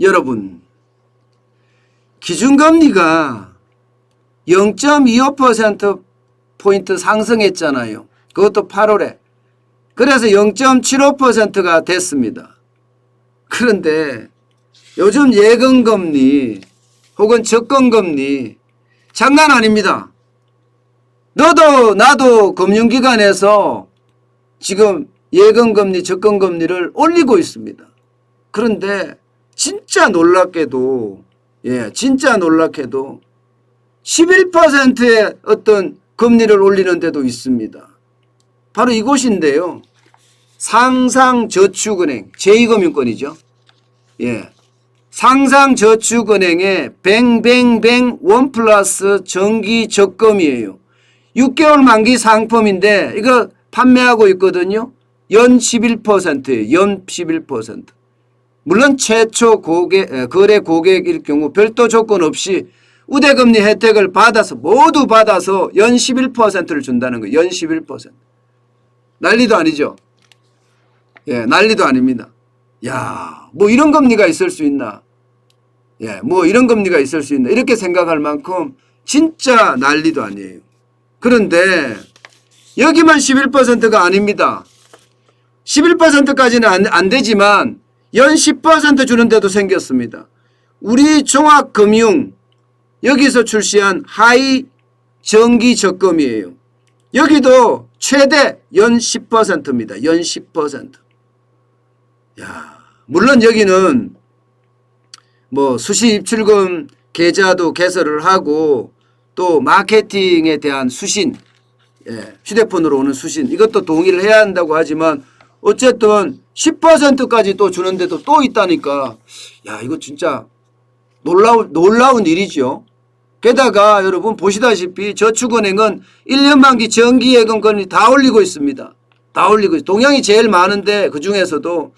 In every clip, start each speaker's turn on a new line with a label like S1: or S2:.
S1: 여러분, 기준금리가 0.25%포인트 상승했잖아요. 그것도 8월에. 그래서 0.75%가 됐습니다. 그런데 요즘 예금금리 혹은 적금금리 장난 아닙니다. 너도 나도 금융기관에서 지금 예금금리, 적금금리를 올리고 있습니다. 그런데 진짜 놀랍게도 진짜 놀랍게도 11%의 어떤 금리를 올리는 데도 있습니다. 바로 이곳인데요. 상상저축은행, 제2금융권이죠. 상상저축은행의 뱅뱅뱅 원 플러스 정기적금이에요. 6개월 만기 상품인데 이거 판매하고 있거든요. 연 11%예요. 연 11%. 물론 최초 거래 고객일 경우 별도 조건 없이 우대금리 혜택을 받아서 모두 받아서 연 11%를 준다는 거예요. 연 11%. 난리도 아니죠. 난리도 아닙니다. 야, 뭐 이런 금리가 있을 수 있나? 뭐 이런 금리가 있을 수 있나? 이렇게 생각할 만큼 진짜 난리도 아니에요. 그런데 여기만 11%가 아닙니다. 11%까지는 안 되지만 연 10% 주는 데도 생겼습니다. 우리 종합금융 여기서 출시한 하이 정기적금이에요. 여기도 최대 연 10%입니다. 연 10%. 야, 물론 여기는 뭐 수시 입출금 계좌도 개설을 하고 또 마케팅에 대한 수신, 휴대폰으로 오는 수신 이것도 동의를 해야 한다고 하지만 어쨌든 10%까지 또 주는데도 또 있다니까 야 이거 진짜 놀라운 일이죠. 게다가 여러분 보시다시피 저축은행은 1년 만기 정기예금금리 다 올리고 있습니다. 다 올리고 있어요. 동양이 제일 많은데 그중에서도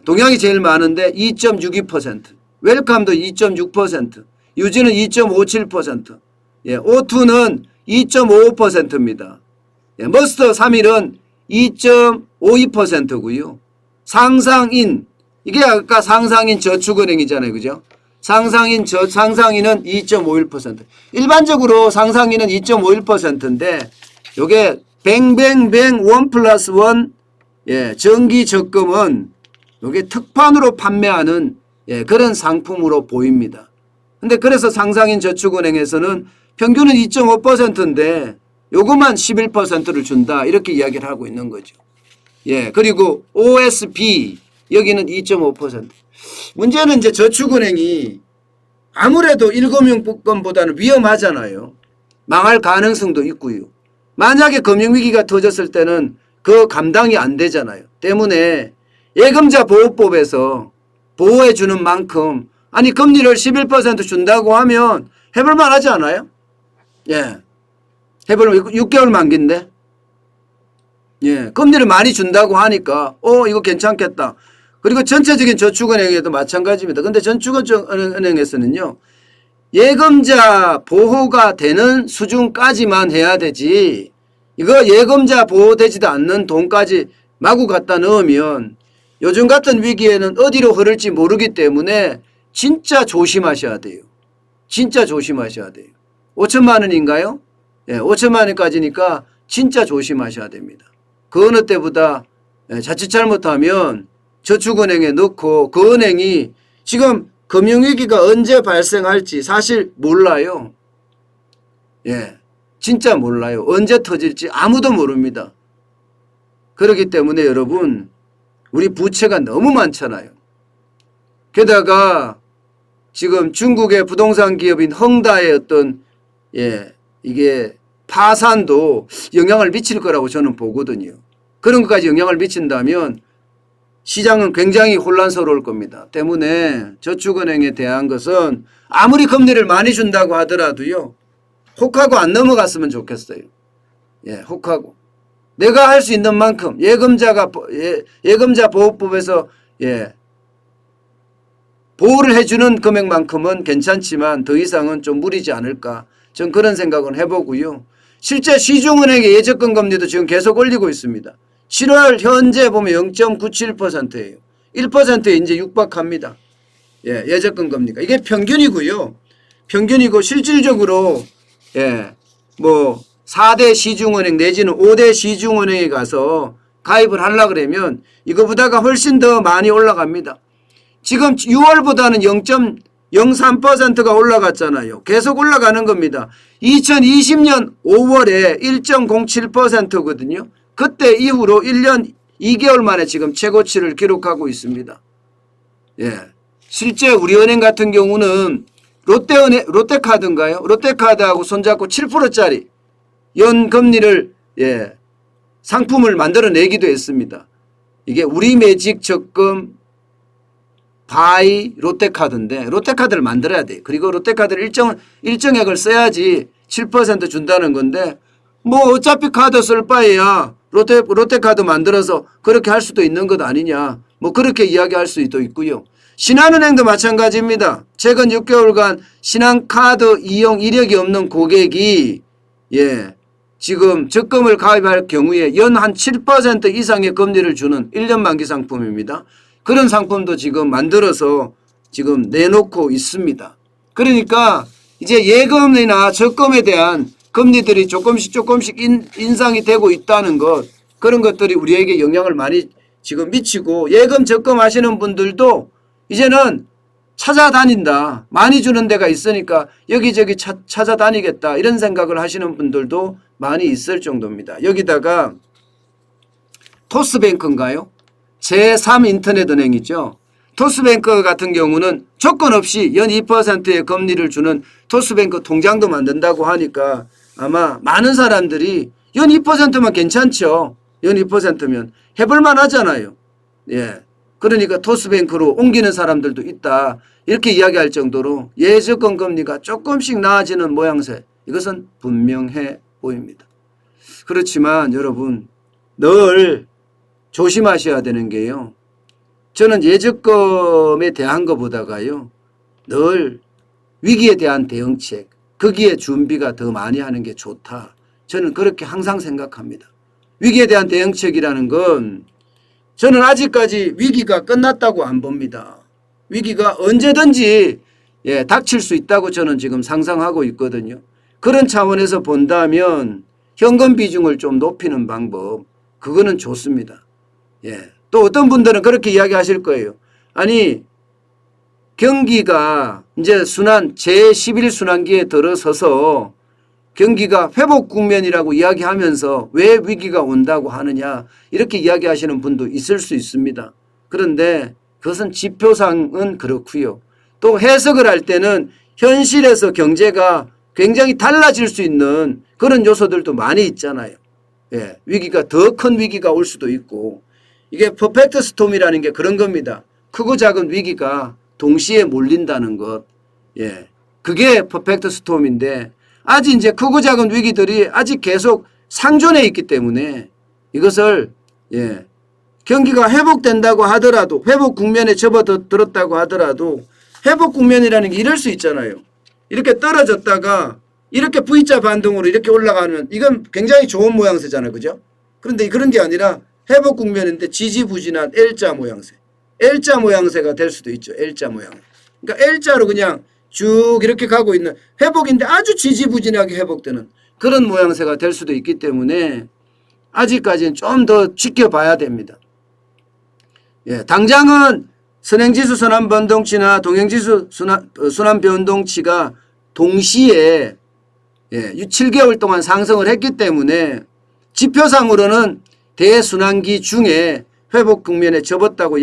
S1: 동양이 제일 많은데 2.62%, 웰컴도 2.6%, 유지는 2.57%, O2는 2.55%입니다. 머스터 3일은 2.52%고요. 상상인, 이게 아까 상상인 저축은행이잖아요. 그죠? 상상인은 2.51%. 일반적으로 상상인은 2.51%인데 요게 뱅뱅뱅 원 플러스 원 정기 적금은 요게 특판으로 판매하는 그런 상품으로 보입니다. 근데 그래서 상상인 저축은행에서는 평균은 2.5%인데 요것만 11%를 준다 이렇게 이야기를 하고 있는 거죠. 그리고 OSB 여기는 2.5%. 문제는 이제 저축은행이 아무래도 1금융권보다는 위험하잖아요. 망할 가능성도 있고요. 만약에 금융위기가 터졌을 때는 그 감당이 안 되잖아요. 때문에 예금자 보호법에서 보호해 주는 만큼 아니 금리를 11% 준다고 하면 해볼 만하지 않아요? 해볼 6개월 만기인데 금리를 많이 준다고 하니까 이거 괜찮겠다. 그리고 전체적인 저축은행에도 마찬가지입니다. 근데 저축은행에서는요. 예금자 보호가 되는 수준까지만 해야 되지 이거 예금자 보호되지도 않는 돈까지 마구 갖다 넣으면 요즘 같은 위기에는 어디로 흐를지 모르기 때문에 진짜 조심하셔야 돼요. 진짜 조심하셔야 돼요. 5천만 원인가요? 5천만 원까지니까 진짜 조심하셔야 됩니다. 그 어느 때보다 자칫 잘못하면 저축은행에 넣고 그 은행이 지금 금융위기가 언제 발생할지 사실 몰라요. 진짜 몰라요. 언제 터질지 아무도 모릅니다. 그렇기 때문에 여러분 우리 부채가 너무 많잖아요. 게다가 지금 중국의 부동산 기업인 헝다의 어떤 이게 파산도 영향을 미칠 거라고 저는 보거든요. 그런 것까지 영향을 미친다면 시장은 굉장히 혼란스러울 겁니다. 때문에 저축은행에 대한 것은 아무리 금리를 많이 준다고 하더라도요. 혹하고 안 넘어갔으면 좋겠어요. 혹하고. 내가 할 수 있는 만큼 예금자 보호법에서 보호를 해주는 금액만큼은 괜찮지만 더 이상은 좀 무리지 않을까. 전 그런 생각은 해보고요. 실제 시중은행의 예적금 금리도 지금 계속 올리고 있습니다. 7월 현재 보면 0.97%예요. 1%에 이제 육박합니다. 예, 예적금 금리가. 이게 평균이고요. 평균이고 실질적으로 예, 뭐 4대 시중은행 내지는 5대 시중은행에 가서 가입을 하려고 그러면 이거보다가 훨씬 더 많이 올라갑니다. 지금 6월보다는 0.03%가 올라갔잖아요. 계속 올라가는 겁니다. 2020년 5월에 1.07%거든요. 그때 이후로 1년 2개월 만에 지금 최고치를 기록하고 있습니다. 예. 실제 우리 은행 같은 경우는 롯데카드인가요? 롯데카드하고 손잡고 7%짜리 연금리를 예, 상품을 만들어내기도 했습니다. 이게 우리 매직 적금 바이 롯데카드인데 롯데카드를 만들어야 돼. 그리고 롯데카드를 일정액을 써야지 7% 준다는 건데 뭐 어차피 카드 쓸 바에야 롯데카드 만들어서 그렇게 할 수도 있는 것 아니냐. 뭐 그렇게 이야기할 수도 있고요. 신한은행도 마찬가지입니다. 최근 6개월간 신한카드 이용 이력이 없는 고객이 예, 지금 적금을 가입할 경우에 연 한 7% 이상의 금리를 주는 1년 만기 상품입니다. 그런 상품도 지금 만들어서 지금 내놓고 있습니다. 그러니까 이제 예금이나 적금에 대한 금리들이 조금씩 인상이 되고 있다는 것, 그런 것들이 우리에게 영향을 많이 지금 미치고 예금 적금 하시는 분들도 이제는 찾아다닌다. 많이 주는 데가 있으니까 여기저기 찾아다니겠다. 이런 생각을 하시는 분들도 많이 있을 정도입니다. 여기다가 토스뱅크인가요? 제3인터넷은행이죠. 토스뱅크 같은 경우는 조건 없이 연 2%의 금리를 주는 토스뱅크 통장도 만든다고 하니까 아마 많은 사람들이 연 2%면 괜찮죠. 연 2%면 해볼만 하잖아요. 예. 그러니까 토스뱅크로 옮기는 사람들도 있다. 이렇게 이야기할 정도로 예적금 금리가 조금씩 나아지는 모양새. 이것은 분명해 보입니다. 그렇지만 여러분 늘 조심하셔야 되는 게요. 저는 예적금에 대한 것보다가요. 늘 위기에 대한 대응책, 거기에 준비가 더 많이 하는 게 좋다. 저는 그렇게 항상 생각합니다. 위기에 대한 대응책이라는 건 저는 아직까지 위기가 끝났다고 안 봅니다. 위기가 언제든지 예, 닥칠 수 있다고 저는 지금 상상하고 있거든요. 그런 차원에서 본다면 현금 비중을 좀 높이는 방법, 그거는 좋습니다. 예. 또 어떤 분들은 그렇게 이야기하실 거예요. 아니 경기가 이제 제11순환기에 들어서서 경기가 회복 국면이라고 이야기하면서 왜 위기가 온다고 하느냐 이렇게 이야기하시는 분도 있을 수 있습니다. 그런데 그것은 지표상은 그렇고요. 또 해석을 할 때는 현실에서 경제가 굉장히 달라질 수 있는 그런 요소들도 많이 있잖아요. 예, 위기가 더 큰 위기가 올 수도 있고 이게 퍼펙트 스톰이라는 게 그런 겁니다. 크고 작은 위기가 동시에 몰린다는 것. 예, 그게 퍼펙트 스톰인데 아직 이제 크고 작은 위기들이 아직 계속 상존해 있기 때문에 이것을 예, 경기가 회복된다고 하더라도 회복 국면에 접어들었다고 하더라도 회복 국면이라는 게 이럴 수 있잖아요. 이렇게 떨어졌다가 이렇게 V자 반동으로 이렇게 올라가는 이건 굉장히 좋은 모양새잖아요. 그죠? 그런데 그런 게 아니라 회복 국면인데 지지부진한 L자 모양새. L자 모양새가 될 수도 있죠. L자 모양. 그러니까 L자로 그냥 쭉 이렇게 가고 있는 회복인데 아주 지지부진하게 회복되는 그런 모양새가 될 수도 있기 때문에 아직까지는 좀 더 지켜봐야 됩니다. 예, 당장은 선행지수 순환변동치나 동행지수 순환변동치가 동시에 예, 7개월 동안 상승을 했기 때문에 지표상으로는 대순환기 중에 회복 국면에 접었다고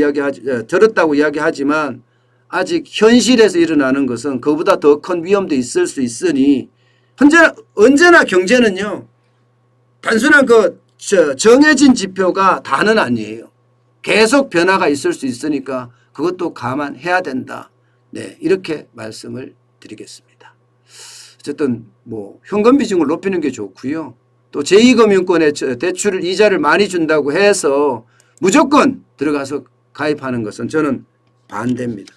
S1: 들었다고 이야기하지만 아직 현실에서 일어나는 것은 그보다 더 큰 위험도 있을 수 있으니 언제나 경제는요. 단순한 정해진 지표가 다는 아니에요. 계속 변화가 있을 수 있으니까 그것도 감안해야 된다. 네, 이렇게 말씀을 드리겠습니다. 어쨌든 뭐 현금 비중을 높이는 게 좋고요. 또 제2금융권에 대출을 이자를 많이 준다고 해서 무조건 들어가서 가입하는 것은 저는 반대입니다.